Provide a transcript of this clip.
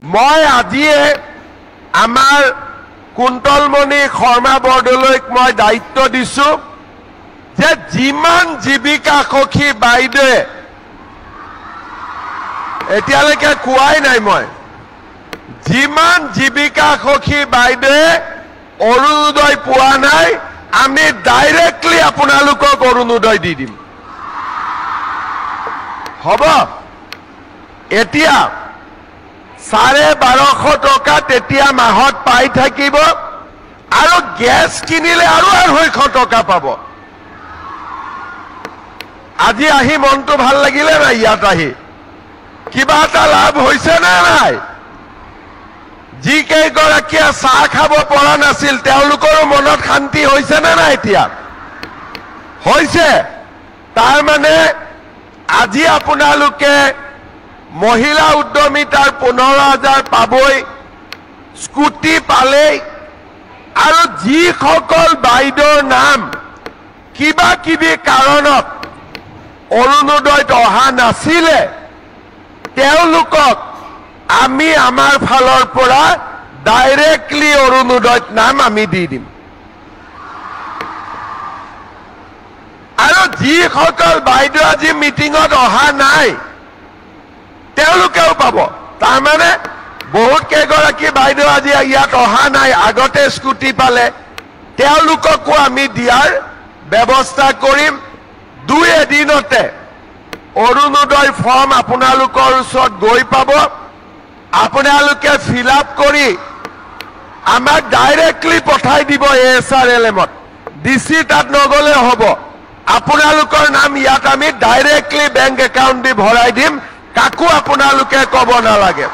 মই আজিয়ে আমাৰ কুন্তলমণি শৰ্মা বৰদলৈক মই দায়িত্ব দিছো যে যিমান জীৱিকা সখী বাইদেৱে এতিয়ালৈকে কোৱাই নাই মই যিমান জীৱিকা সখী বাইদেৱে অৰুণোদয় পোৱা নাই আমি ডাইৰেক্টলি আপোনালোকক অৰুণোদয় দি দিম হ'ব এতিয়া 1250 টকা তেতিয়া মাহত পাই থাকিব আৰু গ্যাস কিনিলে আৰু 250 টকা পাব আজি আহি মনটো ভাল লাগিলে না ইয়াত আহি কিবা এটা লাভ হৈছে না নাই যি কেইগৰাকীয়ে চাহ খাব পৰা নাছিল তেওঁলোকৰ মনত শান্তি হৈছে না নাই এতিয়া হৈছে তাৰ মানে আজি আপোনালোকে মহিলা উদ্যমিতাৰ 15,000 পাবই স্কুটি পালে আৰু যি সকল বাইদেউৰ নাম কিবা কিবি কাৰণত অৰুণোদয়ত অহা নাছিলে তেওঁলোকক আমি আমাৰ ফালৰ পৰা ডাইৰেক্টলি অৰুণোদয়ত নাম আমি দি দিম আৰু যি সকল বাইদেউ আজি মিটিঙত অহা নাই তেওঁলোকেও পাব তাৰ মানে বহুত কেইগৰাকী বাইদেউ আজি ইয়াত অহা নাই আগতে স্কুটি পালে তেওঁলোককো আমি দিয়াৰ ব্যৱস্থা কৰিম 2 এদিনতে অৰুণোদয় ফৰ্ম আপোনালোকৰ ওচৰত গৈ পাব আপোনালোকে ফিল আপ কৰি আমাক ডাইৰেক্টলি পঠাই দিব এছআৰএলএমত ডিসি তাত নগলে হ'ব আপোনালোকৰ নাম ইয়াত আমি ডাইৰেক্টলি বেংক একাউণ্ট দি ভৰাই দিম কাকো আপোনালোকে ক'ব নালাগে